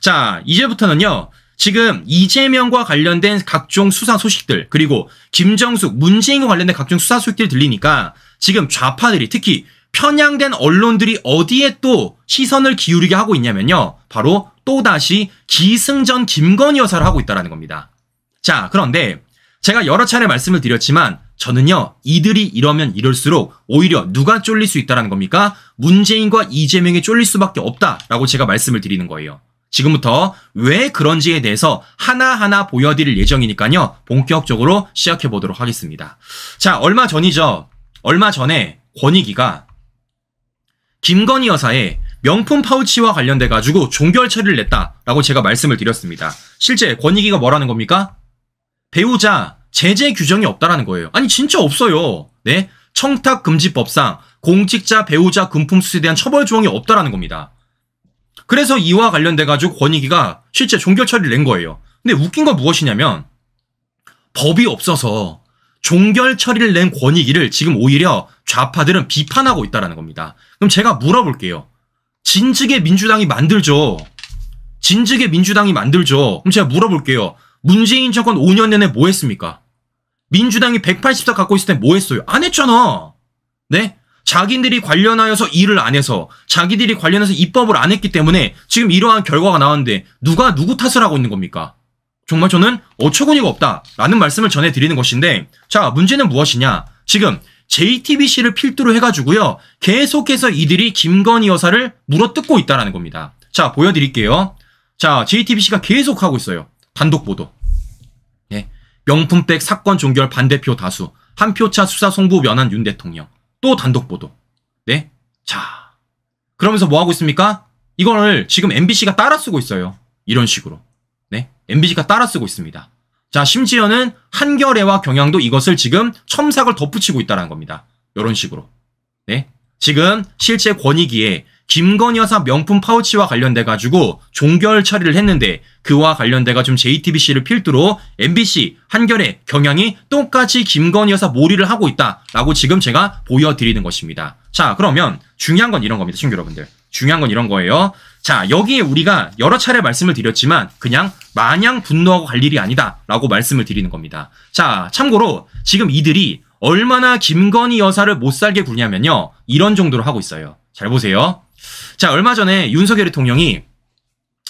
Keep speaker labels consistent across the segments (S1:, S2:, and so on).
S1: 자, 이제부터는요. 지금 이재명과 관련된 각종 수사 소식들, 그리고 김정숙, 문재인과 관련된 각종 수사 소식들이 들리니까 지금 좌파들이, 특히 편향된 언론들이 어디에 또 시선을 기울이게 하고 있냐면요. 바로 또다시 기승전 김건희 여사를 하고 있다는 겁니다. 자, 그런데 제가 여러 차례 말씀을 드렸지만 저는요. 이들이 이러면 이럴수록 오히려 누가 쫄릴 수 있다는 겁니까? 문재인과 이재명이 쫄릴 수밖에 없다라고 제가 말씀을 드리는 거예요. 지금부터 왜 그런지에 대해서 하나하나 보여드릴 예정이니까요. 본격적으로 시작해보도록 하겠습니다. 자, 얼마 전에 권익위가 김건희 여사의 명품 파우치와 관련돼가지고 종결 처리를 냈다라고 제가 말씀을 드렸습니다. 실제 권익위가 뭐라는 겁니까? 배우자 제재 규정이 없다라는 거예요. 아니 진짜 없어요. 네, 청탁금지법상 공직자 배우자 금품 수수에 대한 처벌 조항이 없다라는 겁니다. 그래서 이와 관련돼가지고 권익위가 실제 종결 처리를 낸 거예요. 근데 웃긴 건 무엇이냐면 법이 없어서 종결 처리를 낸 권익위를 지금 오히려 좌파들은 비판하고 있다는 겁니다. 그럼 제가 물어볼게요. 진즉에 민주당이 만들죠. 그럼 제가 물어볼게요. 문재인 정권 5년 내내 뭐 했습니까? 민주당이 180석 갖고 있을 때 뭐 했어요? 안 했잖아. 네? 자기들이 관련하여서 일을 안 해서, 자기들이 관련해서 입법을 안 했기 때문에 지금 이러한 결과가 나왔는데 누가 누구 탓을 하고 있는 겁니까? 정말 저는 어처구니가 없다라는 말씀을 전해드리는 것인데, 자, 문제는 무엇이냐? 지금 JTBC를 필두로 해가지고요. 계속해서 이들이 김건희 여사를 물어뜯고 있다는 겁니다. 자, 보여드릴게요. 자, JTBC가 계속 하고 있어요. 단독 보도. 네. 명품백 사건 종결 반대표 다수. 한 표차 수사 송부 면한 윤 대통령. 또 단독 보도. 네. 자. 그러면서 뭐 하고 있습니까? 이걸 지금 MBC가 따라 쓰고 있어요. 이런 식으로. 네. MBC가 따라 쓰고 있습니다. 자, 심지어는 한겨레와 경향도 이것을 지금 첨삭을 덧붙이고 있다는 겁니다. 이런 식으로. 네. 지금 실제 권익위에 김건희 여사 명품 파우치와 관련돼가지고 종결 처리를 했는데 그와 관련돼가 좀 JTBC를 필두로 MBC, 한겨레, 경향이 똑같이 김건희 여사 몰이를 하고 있다라고 지금 제가 보여드리는 것입니다. 자, 그러면 중요한 건 이런 겁니다. 친구 여러분들. 중요한 건 이런 거예요. 자, 여기에 우리가 여러 차례 말씀을 드렸지만 그냥 마냥 분노하고 갈 일이 아니다라고 말씀을 드리는 겁니다. 자, 참고로 지금 이들이 얼마나 김건희 여사를 못 살게 굴냐면요. 이런 정도로 하고 있어요. 잘 보세요. 자, 얼마 전에 윤석열 대통령이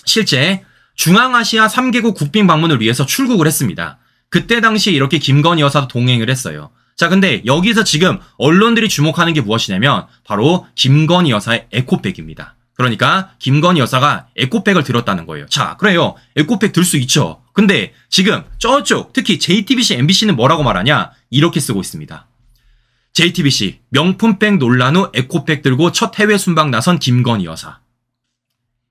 S1: 실제 중앙아시아 3개국 국빈 방문을 위해서 출국을 했습니다. 그때 당시에 이렇게 김건희 여사도 동행을 했어요. 자, 근데 여기서 지금 언론들이 주목하는 게 무엇이냐면 바로 김건희 여사의 에코백입니다. 그러니까 김건희 여사가 에코백을 들었다는 거예요. 자, 그래요. 에코백 들 수 있죠. 근데 지금 저쪽 특히 JTBC, MBC는 뭐라고 말하냐? 이렇게 쓰고 있습니다. JTBC 명품백 논란 후 에코백 들고 첫 해외 순방 나선 김건희 여사.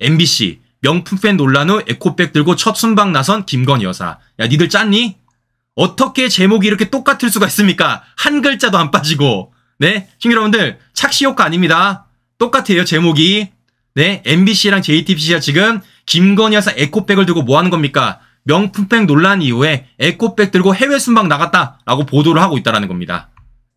S1: MBC 명품백 논란 후 에코백 들고 첫 순방 나선 김건희 여사. 야, 니들 짰니? 어떻게 제목이 이렇게 똑같을 수가 있습니까? 한 글자도 안 빠지고. 네, 친구 여러분들 착시 효과 아닙니다. 똑같아요, 제목이. 네, MBC랑 JTBC가 지금 김건희 여사 에코백을 들고 뭐 하는 겁니까? 명품백 논란 이후에 에코백 들고 해외 순방 나갔다라고 보도를 하고 있다는 겁니다.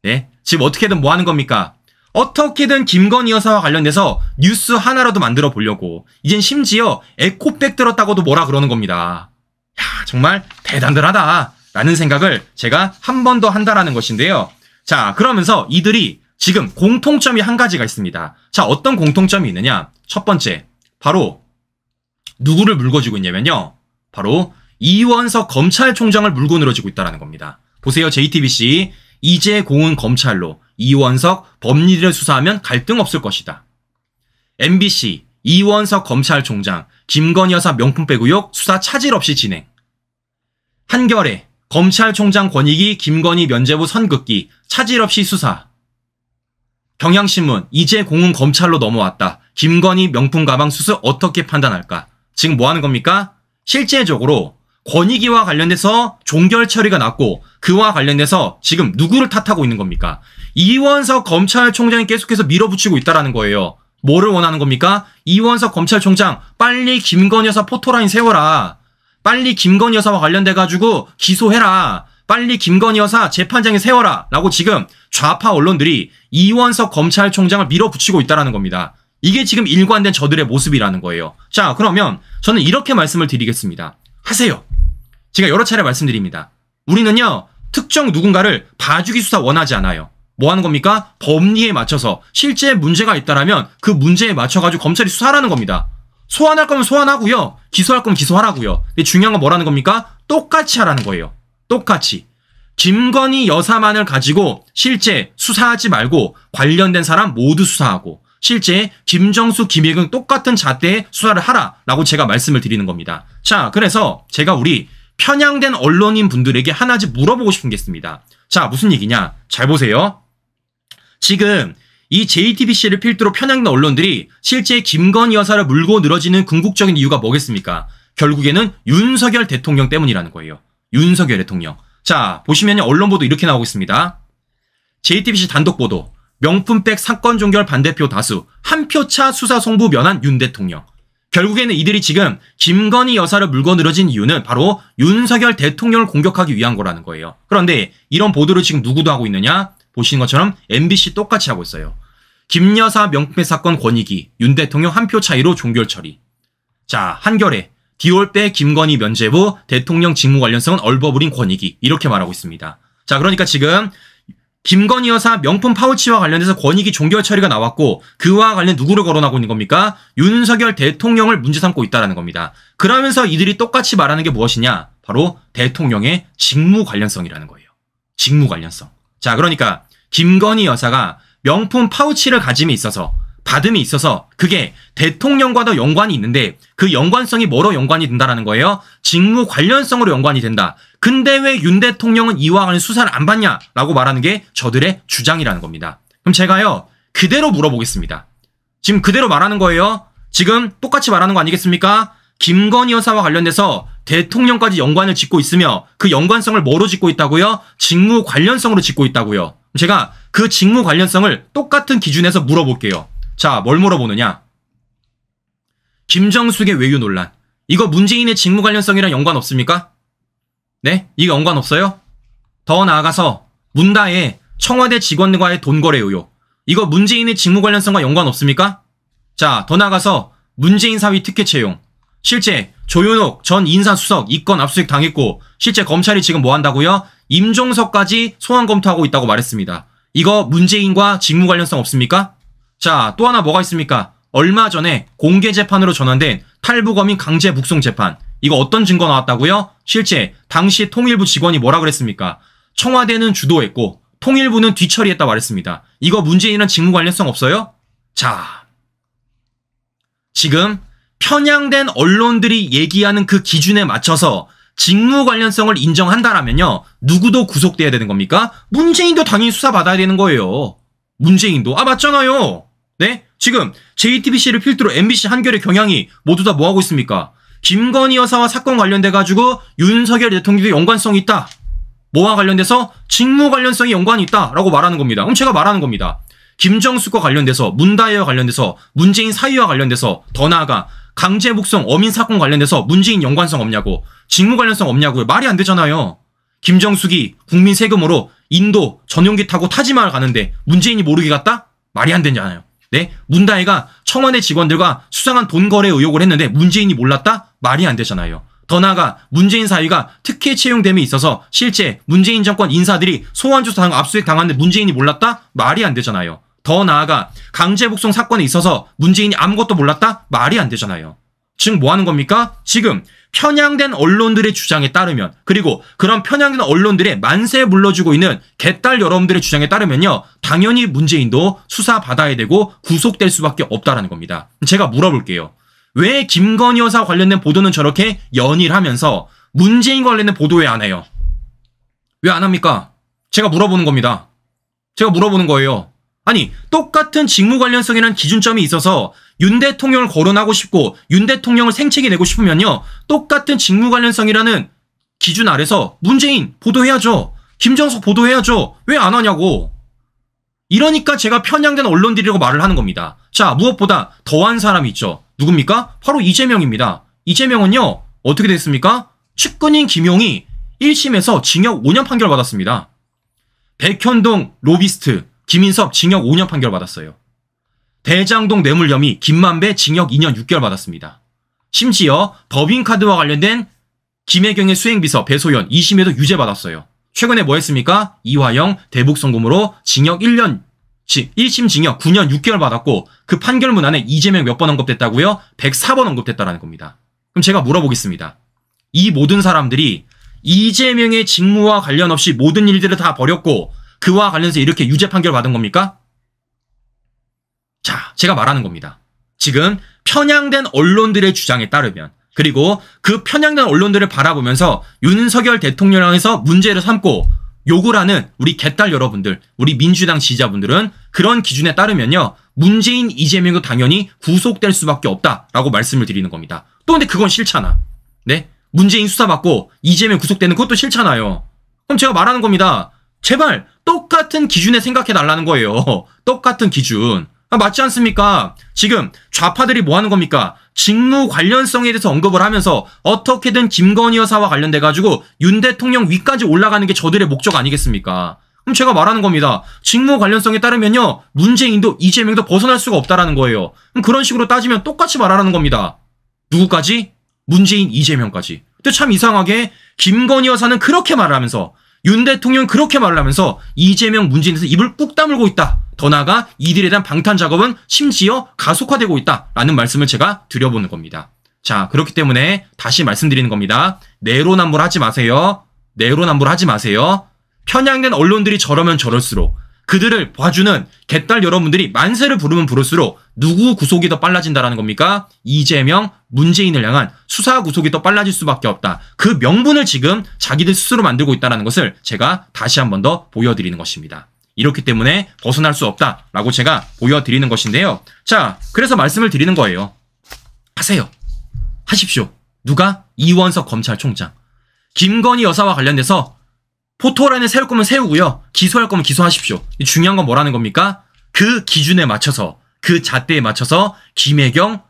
S1: 네, 지금 어떻게든 뭐 하는 겁니까? 어떻게든 김건희 여사와 관련돼서 뉴스 하나라도 만들어 보려고. 이젠 심지어 에코백 들었다고도 뭐라 그러는 겁니다. 야, 정말 대단들하다 라는 생각을 제가 한 번 더 한다라는 것인데요. 자, 그러면서 이들이 지금 공통점이 한 가지가 있습니다. 자, 어떤 공통점이 있느냐? 첫 번째, 바로 누구를 물고 쥐고 있냐면요. 바로 이원석 검찰총장을 물고 늘어지고 있다는 겁니다. 보세요, JTBC. 이제 공은 검찰로 이원석 법리를 수사하면 갈등 없을 것이다. MBC 이원석 검찰총장 김건희 여사 명품백 의혹 수사 차질 없이 진행. 한겨레 검찰총장 권익위 김건희 면죄부 선긋기 차질 없이 수사. 경향신문 이제 공은 검찰로 넘어왔다. 김건희 명품 가방 수수 어떻게 판단할까? 지금 뭐 하는 겁니까? 실제적으로 권익위와 관련돼서 종결 처리가 났고 그와 관련돼서 지금 누구를 탓하고 있는 겁니까? 이원석 검찰총장이 계속해서 밀어붙이고 있다는 거예요. 뭐를 원하는 겁니까? 이원석 검찰총장 빨리 김건희 여사 포토라인 세워라. 빨리 김건희 여사와 관련돼가지고 기소해라. 빨리 김건희 여사 재판장에 세워라. 라고 지금 좌파 언론들이 이원석 검찰총장을 밀어붙이고 있다는 겁니다. 이게 지금 일관된 저들의 모습이라는 거예요. 자, 그러면 저는 이렇게 말씀을 드리겠습니다. 하세요. 제가 여러 차례 말씀드립니다. 우리는요, 특정 누군가를 봐주기 수사 원하지 않아요. 뭐 하는 겁니까? 법리에 맞춰서 실제 문제가 있다라면 그 문제에 맞춰가지고 검찰이 수사하라는 겁니다. 소환할 거면 소환하고요. 기소할 거면 기소하라고요. 근데 중요한 건 뭐라는 겁니까? 똑같이 하라는 거예요. 똑같이. 김건희 여사만을 가지고 실제 수사하지 말고 관련된 사람 모두 수사하고 실제 김정수, 김혜경 똑같은 잣대에 수사를 하라라고 제가 말씀을 드리는 겁니다. 자, 그래서 제가 우리 편향된 언론인 분들에게 하나씩 물어보고 싶은 게 있습니다. 자, 무슨 얘기냐? 잘 보세요. 지금 이 JTBC를 필두로 편향된 언론들이 실제 김건희 여사를 물고 늘어지는 궁극적인 이유가 뭐겠습니까? 결국에는 윤석열 대통령 때문이라는 거예요. 윤석열 대통령. 자, 보시면요. 언론 보도 이렇게 나오고 있습니다. JTBC 단독 보도. 명품백 사건 종결 반대표 다수. 한 표 차 수사 송부 면한 윤 대통령. 결국에는 이들이 지금 김건희 여사를 물고 늘어진 이유는 바로 윤석열 대통령을 공격하기 위한 거라는 거예요. 그런데 이런 보도를 지금 누구도 하고 있느냐? 보시는 것처럼 MBC 똑같이 하고 있어요. 김 여사 명품백 사건 권익위. 윤 대통령 한 표 차이로 종결 처리. 자, 한겨레. 디올백 김건희 면죄부 대통령 직무 관련성은 얼버무린 권익위. 이렇게 말하고 있습니다. 자, 그러니까 지금 김건희 여사 명품 파우치와 관련해서 권익위 종결 처리가 나왔고 그와 관련 누구를 거론하고 있는 겁니까? 윤석열 대통령을 문제 삼고 있다는 겁니다. 그러면서 이들이 똑같이 말하는 게 무엇이냐? 바로 대통령의 직무 관련성이라는 거예요. 직무 관련성. 자, 그러니까 김건희 여사가 명품 파우치를 가짐에 있어서 받음이 있어서 그게 대통령과도 연관이 있는데 그 연관성이 뭐로 연관이 된다라는 거예요? 직무 관련성으로 연관이 된다. 근데 왜 윤 대통령은 이와 관련 수사를 안 받냐라고 말하는 게 저들의 주장이라는 겁니다. 그럼 제가요 그대로 물어보겠습니다. 지금 그대로 말하는 거예요. 지금 똑같이 말하는 거 아니겠습니까? 김건희 여사와 관련돼서 대통령까지 연관을 짓고 있으며 그 연관성을 뭐로 짓고 있다고요? 직무 관련성으로 짓고 있다고요. 제가 그 직무 관련성을 똑같은 기준에서 물어볼게요. 자, 뭘 물어보느냐? 김정숙의 외유 논란. 이거 문재인의 직무 관련성이랑 연관 없습니까? 네? 이거 연관 없어요? 더 나아가서 문다의 청와대 직원과의 돈거래 의혹. 이거 문재인의 직무 관련성과 연관 없습니까? 자, 더 나아가서 문재인 사위 특혜 채용. 실제 조윤옥 전 인사수석 이건 압수수색 당했고 실제 검찰이 지금 뭐 한다고요? 임종석까지 소환 검토하고 있다고 말했습니다. 이거 문재인과 직무 관련성 없습니까? 자, 또 하나 뭐가 있습니까? 얼마 전에 공개 재판으로 전환된 탈북어민 강제 북송 재판. 이거 어떤 증거 나왔다고요? 실제 당시 통일부 직원이 뭐라 그랬습니까? 청와대는 주도했고 통일부는 뒤처리했다 말했습니다. 이거 문재인이랑 직무 관련성 없어요? 자, 지금 편향된 언론들이 얘기하는 그 기준에 맞춰서 직무 관련성을 인정한다라면요. 누구도 구속돼야 되는 겁니까? 문재인도 당연히 수사받아야 되는 거예요. 문재인도. 아, 맞잖아요. 네? 지금 JTBC를 필두로 MBC, 한겨레, 경향이 모두 다 뭐하고 있습니까? 김건희 여사와 사건 관련돼가지고 윤석열 대통령도 연관성이 있다. 뭐와 관련돼서? 직무 관련성이 연관이 있다라고 말하는 겁니다. 그럼 제가 말하는 겁니다. 김정숙과 관련돼서, 문다혜와 관련돼서, 문재인 사위와 관련돼서, 더 나아가 강제 북송 어민 사건 관련돼서 문재인 연관성 없냐고, 직무 관련성 없냐고요. 말이 안 되잖아요. 김정숙이 국민 세금으로 인도 전용기 타고 타지마을 가는데 문재인이 모르게 갔다? 말이 안 되잖아요. 네? 문다혜가 청와대 직원들과 수상한 돈 거래 의혹을 했는데 문재인이 몰랐다? 말이 안 되잖아요. 더 나아가 문재인 사위가 특혜 채용됨에 있어서 실제 문재인 정권 인사들이 소환 조사하고 압수수색 당하는데 문재인이 몰랐다? 말이 안 되잖아요. 더 나아가 강제 북송 사건에 있어서 문재인이 아무것도 몰랐다? 말이 안 되잖아요. 지금 뭐 하는 겁니까? 지금 편향된 언론들의 주장에 따르면, 그리고 그런 편향된 언론들의 만세 불러주고 있는 개딸 여러분들의 주장에 따르면요, 당연히 문재인도 수사받아야 되고 구속될 수밖에 없다라는 겁니다. 제가 물어볼게요. 왜 김건희 여사 관련된 보도는 저렇게 연일하면서 문재인 관련된 보도 왜 안 해요? 왜 안 합니까? 제가 물어보는 겁니다. 제가 물어보는 거예요. 아니, 똑같은 직무 관련성이라는 기준점이 있어서 윤 대통령을 거론하고 싶고 윤 대통령을 생채기 내고 싶으면요, 똑같은 직무 관련성이라는 기준 아래서 문재인 보도해야죠. 김정숙 보도해야죠. 왜 안 하냐고. 이러니까 제가 편향된 언론들이라고 말을 하는 겁니다. 자, 무엇보다 더한 사람이 있죠. 누굽니까? 바로 이재명입니다. 이재명은요, 어떻게 됐습니까? 측근인 김용이 1심에서 징역 5년 판결 받았습니다. 백현동 로비스트 김인섭 징역 5년 판결 받았어요. 대장동 뇌물 혐의 김만배 징역 2년 6개월 받았습니다. 심지어 법인카드와 관련된 김혜경의 수행비서 배소연 2심에도 유죄 받았어요. 최근에 뭐 했습니까? 이화영 대북송금으로 징역 1심 징역 9년 6개월 받았고 그 판결문 안에 이재명 몇 번 언급됐다고요? 104번 언급됐다라는 겁니다. 그럼 제가 물어보겠습니다. 이 모든 사람들이 이재명의 직무와 관련 없이 모든 일들을 다 버렸고 그와 관련해서 이렇게 유죄 판결 받은 겁니까? 자, 제가 말하는 겁니다. 지금 편향된 언론들의 주장에 따르면 그리고 그 편향된 언론들을 바라보면서 윤석열 대통령을 향해서 문제를 삼고 욕을 하는 우리 개딸 여러분들, 우리 민주당 지지자분들은 그런 기준에 따르면요. 문재인, 이재명도 당연히 구속될 수밖에 없다라고 말씀을 드리는 겁니다. 또 근데 그건 싫잖아. 네? 문재인 수사받고 이재명 구속되는 것도 싫잖아요. 그럼 제가 말하는 겁니다. 제발 똑같은 기준에 생각해달라는 거예요. 똑같은 기준. 맞지 않습니까? 지금 좌파들이 뭐 하는 겁니까? 직무 관련성에 대해서 언급을 하면서 어떻게든 김건희 여사와 관련돼가지고 윤 대통령 위까지 올라가는 게 저들의 목적 아니겠습니까? 그럼 제가 말하는 겁니다. 직무 관련성에 따르면요. 문재인도 이재명도 벗어날 수가 없다라는 거예요. 그럼 그런 식으로 따지면 똑같이 말하는 겁니다. 누구까지? 문재인, 이재명까지. 근데 참 이상하게 김건희 여사는 그렇게 말을 하면서 윤 대통령 그렇게 말을 하면서 이재명, 문재인에서 입을 꾹 다물고 있다. 더 나아가 이들에 대한 방탄 작업은 심지어 가속화되고 있다라는 말씀을 제가 드려보는 겁니다. 자, 그렇기 때문에 다시 말씀드리는 겁니다. 내로남불 하지 마세요. 내로남불 하지 마세요. 편향된 언론들이 저러면 저럴수록 그들을 봐주는 개딸 여러분들이 만세를 부르면 부를수록 누구 구속이 더 빨라진다라는 겁니까? 이재명, 문재인을 향한 수사 구속이 더 빨라질 수밖에 없다. 그 명분을 지금 자기들 스스로 만들고 있다는 것을 제가 다시 한 번 더 보여드리는 것입니다. 이렇기 때문에 벗어날 수 없다라고 제가 보여드리는 것인데요. 자, 그래서 말씀을 드리는 거예요. 하세요. 하십시오. 누가? 이원석 검찰총장. 김건희 여사와 관련돼서 포토라인을 세울 거면 세우고요. 기소할 거면 기소하십시오. 중요한 건 뭐라는 겁니까? 그 기준에 맞춰서, 그 잣대에 맞춰서 김혜경,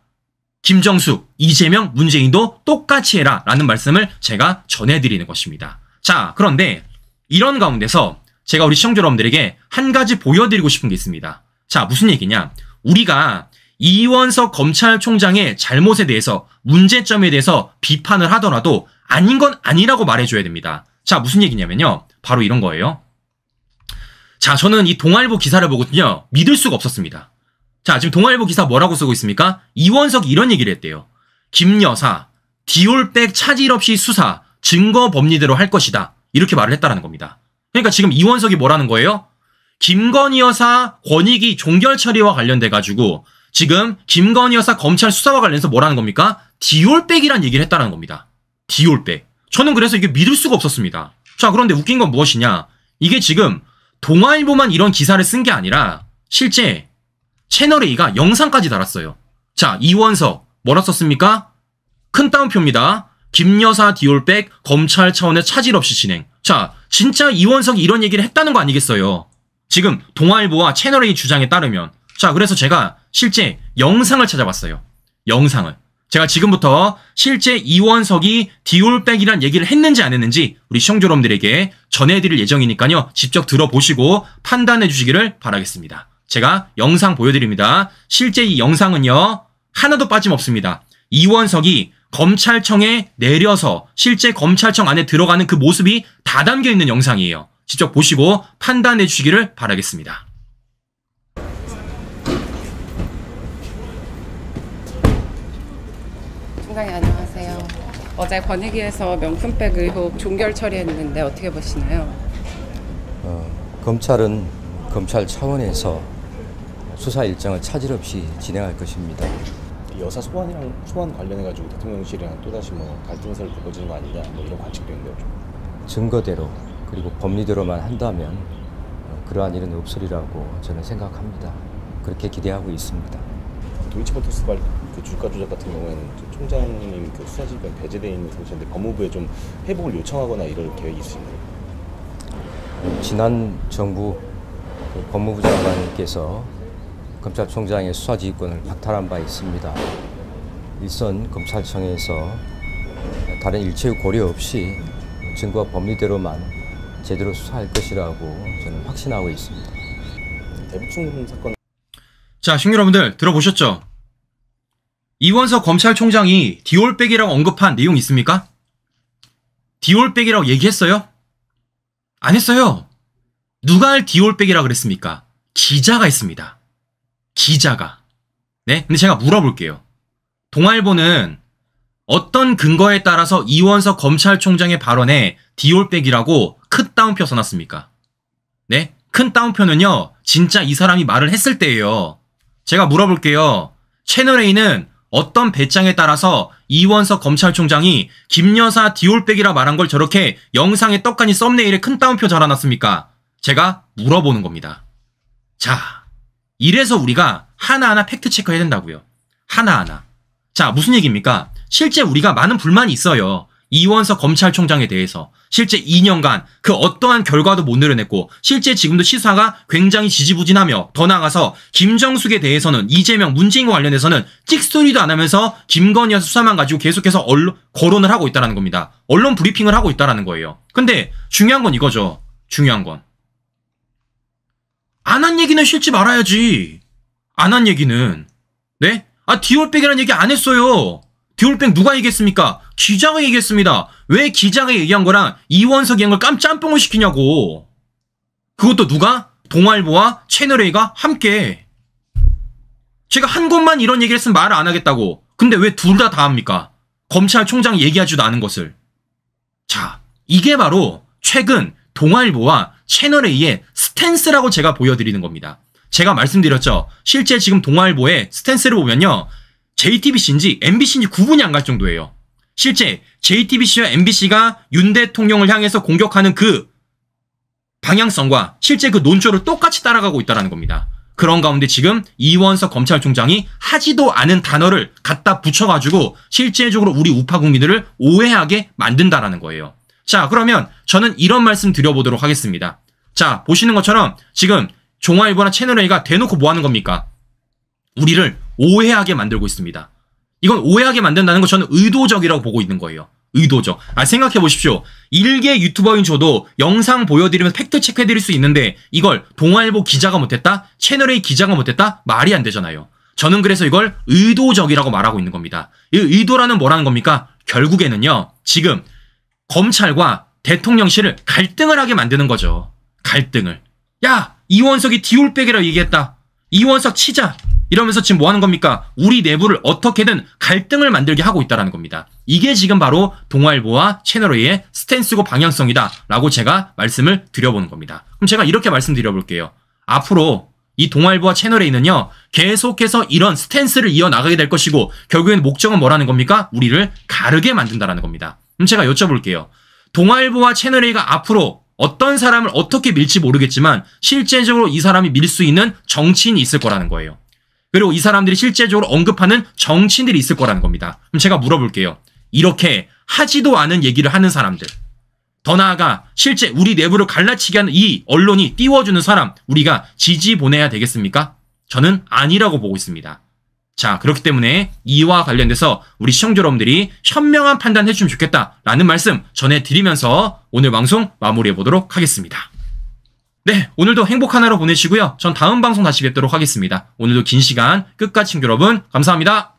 S1: 김정숙, 이재명, 문재인도 똑같이 해라 라는 말씀을 제가 전해드리는 것입니다. 자, 그런데 이런 가운데서 제가 우리 시청자 여러분들에게 한 가지 보여드리고 싶은 게 있습니다. 자, 무슨 얘기냐? 우리가 이원석 검찰총장의 잘못에 대해서, 문제점에 대해서 비판을 하더라도 아닌 건 아니라고 말해줘야 됩니다. 자, 무슨 얘기냐면요. 바로 이런 거예요. 자, 저는 이 동아일보 기사를 보거든요. 믿을 수가 없었습니다. 자, 지금 동아일보 기사 뭐라고 쓰고 있습니까? 이원석이 이런 얘기를 했대요. 김 여사, 디올백 차질 없이 수사, 증거 법리대로 할 것이다. 이렇게 말을 했다라는 겁니다. 그러니까 지금 이원석이 뭐라는 거예요? 김건희 여사 권익위 종결 처리와 관련돼가지고 지금 김건희 여사 검찰 수사와 관련해서 뭐라는 겁니까? 디올백이란 얘기를 했다는 겁니다. 디올백. 저는 그래서 이게 믿을 수가 없었습니다. 자, 그런데 웃긴 건 무엇이냐? 이게 지금 동아일보만 이런 기사를 쓴 게 아니라 실제 채널A가 영상까지 달았어요. 자, 이원석 뭐라 썼습니까? 큰 따옴표입니다. 김 여사 디올백 검찰 차원의 차질 없이 진행. 자, 진짜 이원석이 이런 얘기를 했다는 거 아니겠어요? 지금 동아일보와 채널A 주장에 따르면. 자, 그래서 제가 실제 영상을 찾아봤어요. 영상을. 제가 지금부터 실제 이원석이 디올백이란 얘기를 했는지 안 했는지 우리 시청자 여러분들에게 전해드릴 예정이니까요. 직접 들어보시고 판단해 주시기를 바라겠습니다. 제가 영상 보여드립니다. 실제 이 영상은요. 하나도 빠짐없습니다. 이원석이 검찰청에 내려서 실제 검찰청 안에 들어가는 그 모습이 다 담겨있는 영상이에요. 직접 보시고 판단해 주시기를 바라겠습니다.
S2: 총장님 안녕하세요. 어제 권익위에서 명품백 의혹 종결 처리했는데 어떻게 보시나요?
S3: 검찰은 검찰 차원에서 수사 일정을 차질 없이 진행할 것입니다.
S4: 여사 소환 관련해가지고 대통령실이랑 또다시 뭐 갈등세를 불거지는 거 아니냐 뭐 이런 관측도 있는데요.
S3: 증거대로 그리고 법리대로만 한다면 그러한 일은 없으리라고 저는 생각합니다. 그렇게 기대하고 있습니다.
S4: 도이치모터스 그 주가 조작 같은 경우에는 총장님 그 수사지휘권 배제되어 있는 상태인데 법무부에 좀 회복을 요청하거나 이럴 계획이 있으신가요?
S3: 지난 정부 그 법무부 장관께서 검찰총장의 수사지휘권을 박탈한 바 있습니다. 일선 검찰청에서 다른 일체의 고려 없이 증거 법리대로만 제대로 수사할 것이라고 저는 확신하고 있습니다.
S4: 대북 송금 사건.
S1: 자, 시청자 여러분들 들어보셨죠? 이원석 검찰총장이 디올백이라고 언급한 내용 있습니까? 디올백이라고 얘기했어요? 안 했어요. 누가 디올백이라고 그랬습니까? 기자가 했습니다. 기자가. 네? 근데 제가 물어볼게요. 동아일보는 어떤 근거에 따라서 이원석 검찰총장의 발언에 디올백이라고 큰 따옴표 써놨습니까? 네? 큰 따옴표는요, 진짜 이 사람이 말을 했을 때예요. 제가 물어볼게요. 채널A는 어떤 배짱에 따라서 이원석 검찰총장이 김여사 디올백이라 말한 걸 저렇게 영상에 떡하니 썸네일에 큰 따옴표 달아놨습니까? 제가 물어보는 겁니다. 자, 이래서 우리가 하나하나 팩트체크 해야 된다고요. 하나하나. 자, 무슨 얘기입니까? 실제 우리가 많은 불만이 있어요. 이원석 검찰총장에 대해서. 실제 2년간 그 어떠한 결과도 못 내려냈고 실제 지금도 시사가 굉장히 지지부진하며 더 나아가서 김정숙에 대해서는 이재명, 문재인과 관련해서는 찍소리도 안 하면서 김건희 여사 수사만 가지고 계속해서 거론을 하고 있다는 겁니다. 언론 브리핑을 하고 있다는 거예요. 근데 중요한 건 이거죠. 중요한 건. 안 한 얘기는 싫지 말아야지. 안 한 얘기는. 네? 아, 디올백이라는 얘기 안 했어요. 디올백 누가 얘기했습니까? 기자가 얘기했습니다. 왜 기자가 얘기한 거랑 이원석이 한 걸 깜짬뽕을 시키냐고. 그것도 누가? 동아일보와 채널A가 함께. 제가 한 곳만 이런 얘기를 했으면 말을 안 하겠다고. 근데 왜 둘 다 합니까? 검찰총장이 얘기하지도 않은 것을. 자, 이게 바로 최근 동아일보와 채널A의 스탠스라고 제가 보여드리는 겁니다. 제가 말씀드렸죠. 실제 지금 동아일보의 스탠스를 보면요. JTBC인지 MBC인지 구분이 안 갈 정도예요. 실제 JTBC와 MBC가 윤 대통령을 향해서 공격하는 그 방향성과 실제 그 논조를 똑같이 따라가고 있다는 겁니다. 그런 가운데 지금 이원석 검찰총장이 하지도 않은 단어를 갖다 붙여가지고 실제적으로 우리 우파 국민들을 오해하게 만든다라는 거예요. 자, 그러면 저는 이런 말씀 드려보도록 하겠습니다. 자, 보시는 것처럼 지금 동아일보나 채널A가 대놓고 뭐 하는 겁니까? 우리를 오해하게 만들고 있습니다. 이건 오해하게 만든다는 거 저는 의도적이라고 보고 있는 거예요. 의도적. 아, 생각해 보십시오. 일개 유튜버인 저도 영상 보여드리면서 팩트 체크해드릴 수 있는데 이걸 동아일보 기자가 못했다? 채널A 기자가 못했다? 말이 안 되잖아요. 저는 그래서 이걸 의도적이라고 말하고 있는 겁니다. 이 의도라는 뭐라는 겁니까? 결국에는요. 지금 검찰과 대통령실을 갈등을 하게 만드는 거죠. 갈등을. 야! 이원석이 디올백이라고 얘기했다. 이원석 치자. 이러면서 지금 뭐 하는 겁니까? 우리 내부를 어떻게든 갈등을 만들게 하고 있다는 겁니다. 이게 지금 바로 동아일보와 채널A의 스탠스고 방향성이다 라고 제가 말씀을 드려보는 겁니다. 그럼 제가 이렇게 말씀드려볼게요. 앞으로 이 동아일보와 채널A는요. 계속해서 이런 스탠스를 이어나가게 될 것이고 결국에는 목적은 뭐라는 겁니까? 우리를 가르게 만든다는 겁니다. 그럼 제가 여쭤볼게요. 동아일보와 채널A가 앞으로 어떤 사람을 어떻게 밀지 모르겠지만 실제적으로 이 사람이 밀 수 있는 정치인이 있을 거라는 거예요. 그리고 이 사람들이 실제적으로 언급하는 정치인들이 있을 거라는 겁니다. 그럼 제가 물어볼게요. 이렇게 하지도 않은 얘기를 하는 사람들. 더 나아가 실제 우리 내부를 갈라치게 하는 이 언론이 띄워주는 사람 우리가 지지 보내야 되겠습니까? 저는 아니라고 보고 있습니다. 자, 그렇기 때문에 이와 관련돼서 우리 시청자 여러분들이 현명한 판단 해주시면 좋겠다라는 말씀 전해드리면서 오늘 방송 마무리해보도록 하겠습니다. 네, 오늘도 행복한 하루 보내시고요. 전 다음 방송 다시 뵙도록 하겠습니다. 오늘도 긴 시간 끝까지 시청자 여러분 감사합니다.